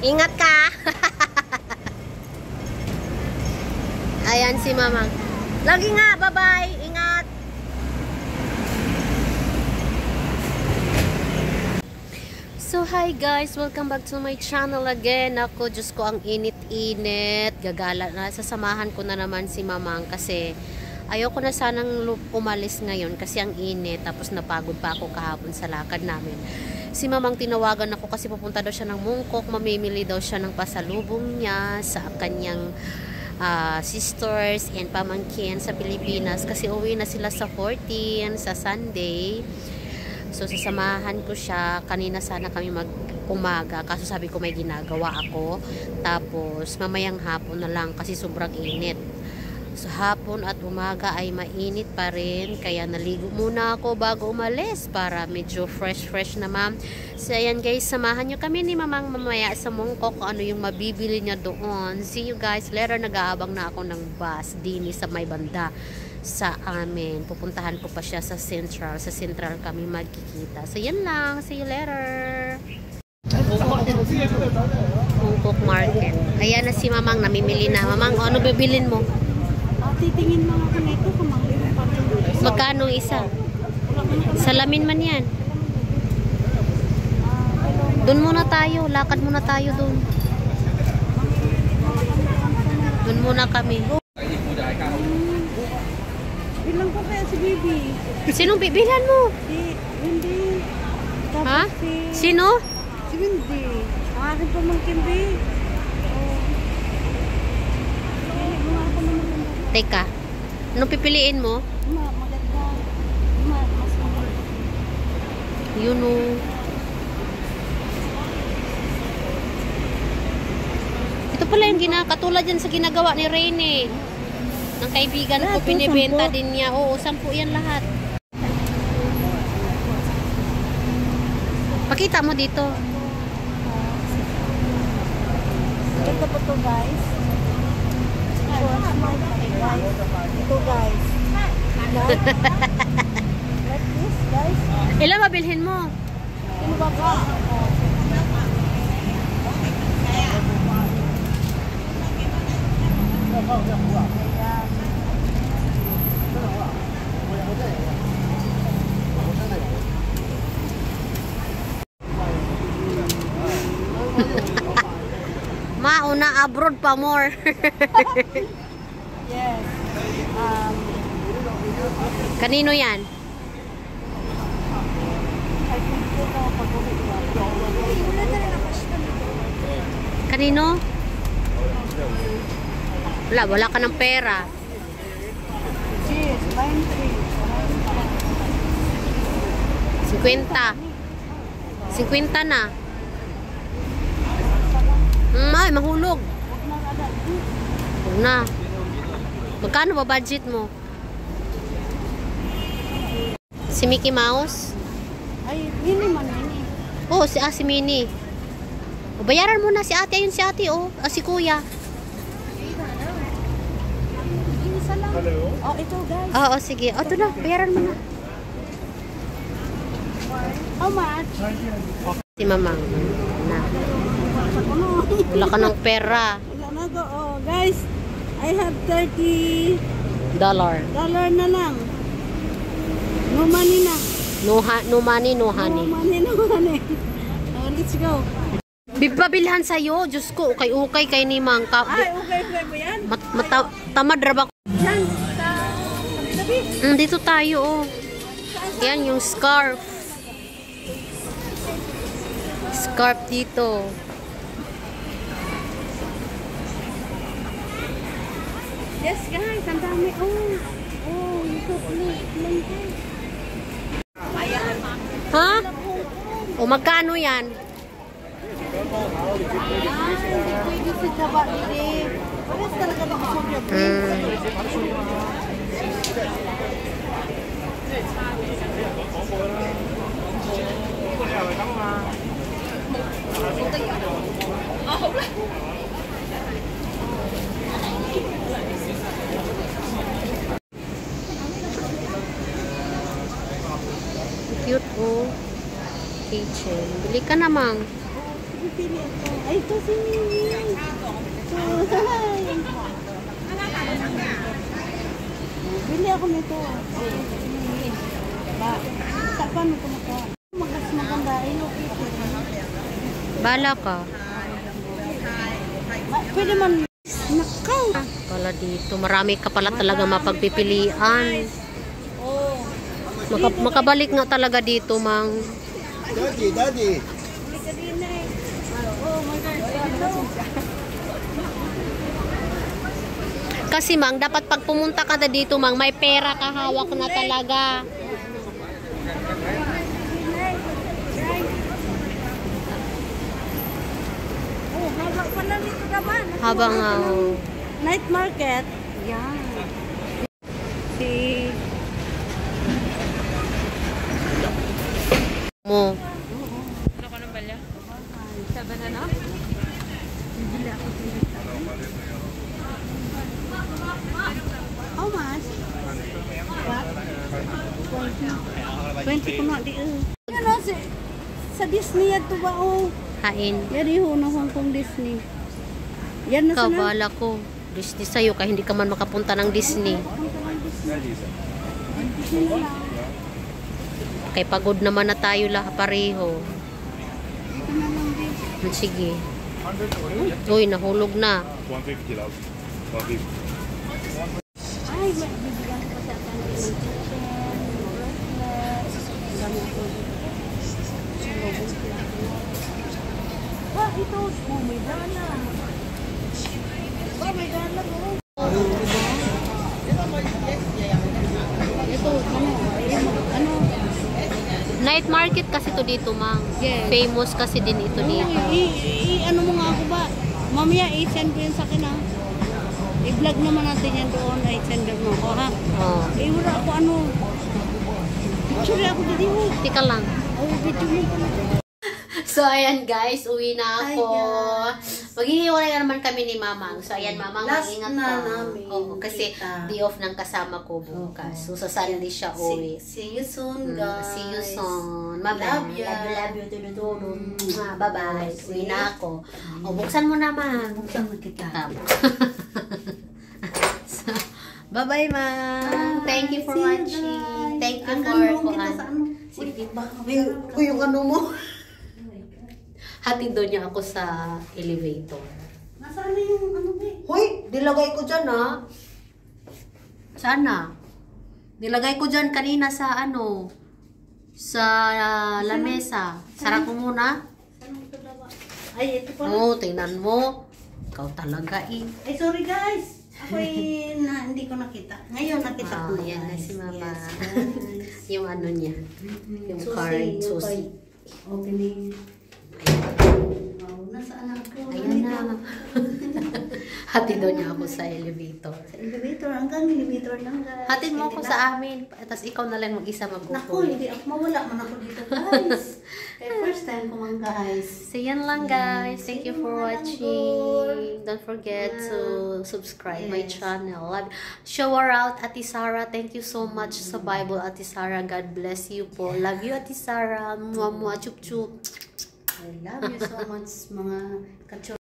Ingat ka. Ayan si Mama. Lagi nga, bye-bye. Ingat. So, hi guys. Welcome back to my channel again. Ako, Diyos ko, ang init-init. Gagala na. Sasamahan ko na naman si Mamang kasi ayoko na sanang umalis ngayon kasi ang init. Tapos napagod pa ako kahapon sa lakad namin. Si Mamang tinawagan ako kasi pupunta daw siya ng Mungkok. Mamimili daw siya ng pasalubong niya sa kanyang sisters and pamangkin sa Pilipinas kasi uwi na sila sa 14 sa Sunday. So sasamahan ko siya. Kanina sana kami mag-umaga kaso sabi ko may ginagawa ako. Tapos mamayang hapon na lang kasi sobrang init. So hapon at umaga ay mainit pa rin. Kaya naligo muna ako bago umalis para medyo fresh na ma'am. So ayan guys, samahan nyo kami ni Mamang mamaya sa Mungkok kung ano yung mabibili niya doon. See you guys later. Nag-aabang na ako ng bus dini sa may banda sa amin. Pupuntahan ko pa siya sa Central. Sa Central kami magkikita. So yan lang. See you later. Mungkok Market. Ayan na si Mamang. Namimili na. Mamang, ano bibilin mo? Titingin mo ako na ito. Magkano isa? Salamin man yan. Doon muna tayo. Lakad muna tayo doon. Doon muna kami. Bilang ko kaya si Bibi. Sinong bibilan mo? Si Wendy. Ha? Sino? Si Wendy. Ang aking pamangkin, Bi. Teka. Anong pipiliin mo? Maganda. Mas maganda. Yun o. Ito pala yung katulad yan sa ginagawa ni Rene. Ng kaibigan ko, pinibenta din niya. Oo, 10 yan lahat. Pakita mo dito. Ito po to guys. Ito guys. Like this guys. Ilan mabilhin mo? Ano ba ba? Mauna abroad pa more. Yes. Kanino yan? Kanino? Wala ka ng pera. Cheers, 50. 50 na. Ay, mahulog. Huwag na. Magkano ba budget mo? Si Mickey Mouse? Ay, Minnie man, Minnie. Oo, si Minnie. O, bayaran mo na si ate. Ayun si ate, oh. Si kuya. Isa lang. Oh, ito guys. Oo, sige. O, ito na. Bayaran mo na. How much? Si Mamang. Na. Wala ka ng pera. Wala na to. Oh, guys. I have $30 Dollar na lang. No money na. No money, no honey. No money, no honey. Oh, let's go. Bipabilhan sa'yo. Diyos ko, ukay-ukay kay ni Mang. Ay, okay ba yan? Tamad raba ko. Yan, sa tabi. Dito tayo, oh. Yan, yung scarf. Scarf dito. Yes, guys. Ang dami. Oh, ito. Ha? O, magkano yan? Hindi pwede sa taba. Hindi. Parang talaga na Cute, oh. Kitchen. Bili ka namang. pipili ako. Ay, ito si Mimi. So, hi. Bili ako nito. Ba, sa paano ito makuha? Maganda. Ilo, Bala ka. pwede man. Nakaw. Pala dito. Marami ka pala talaga mapagpipilian. Makabalik nga talaga dito, Mang. Daddy. Kasi, Mang, dapat pag pumunta ka na dito, Mang, may pera ka, hawak na talaga. Haba pala nito naman. Habang, Night market. Yan. Si... mo. Ano ka ng balya? Sa banana? Bibili ako dito. How much? What? 20 ko na di. Ano sa Disney yan to ba oh? Hain. Yari ho na Hong Kong Disney. Yan na sana. Kabala ko. Disney sa'yo, kaya hindi ka man makapunta ng Disney. Disney na lang. Kay pagod naman na tayo lahat pareho. Ito na lang din. Sige. Uy, nahulog na. 150 love. 150. Ay, may bibigyan ko pa sa akin ng chicken, bracelets. Dami ako dito. Sa lobong plato. Ito. Oh, may dala. May dala mo. Ito, ano? Night market kasi to dito, Mang. Yes. Famous kasi din ito dito. Ano mo nga ako ba? Mamaya, i-send ko yun sa akin ha. I-vlog naman natin yan doon. I-send mo ko ha. Oh. Wala ako ano. Picture ako dito. Tika lang. Oh, video mo pala. So, ayan guys, uwi na ako. Hi, Maghihiwalay na naman kami ni Mamang. So, ayan, Mamang, Last mag-ingat na ka. namin Oo, kasi kita. day off ng kasama ko bukas. So, sa Sunday siya uwi. See you soon, guys. See you soon. Bye-bye. Love ya. Love you. Tudu-tudu. Bye-bye. Uwi na ako. O, buksan mo naman. Buksan mo kita. So, bye-bye, Ma'am. Thank you for See you, watching. guys. Thank you Hanggang for doon kita sa ano. Sige. Baka Yung ano mo. Hatid doon niya ako sa elevator. Nasaan na yung ano ba? Hoy, nilagay ko dyan ha. Sana. Nilagay ko dyan kanina sa ano, sa lamesa. Sarap mo muna. Saan ito daw ba? Ay, ito pala. Oo, tingnan mo. Ikaw talaga eh. Ay, sorry guys. Ako hindi ko nakita. Ngayon nakita ko. Yan na si Mama. Yes, guys. Yung ano niya. Yung Susi, card. yung Susi. opening. Wow, nasaan ako? Ayan na. Hatid doon niya ako sa elevator. Sa elevator, hanggang elevator lang guys. Hatid mo ako Hindi na- sa amin. Tapos ikaw na lang mag-isa Naku, mag-upo. hindi ako mawala man ako dito guys. Kaya first time ko man guys. So yan lang guys. Thank you for watching. Don't forget to subscribe my Yes. channel. Shower out Ate Sarah. Thank you so much sa Bible, Ate Sarah. God bless you po. Love you, Ate Sarah. Mua mua chup chup. I love you so much mga kacho.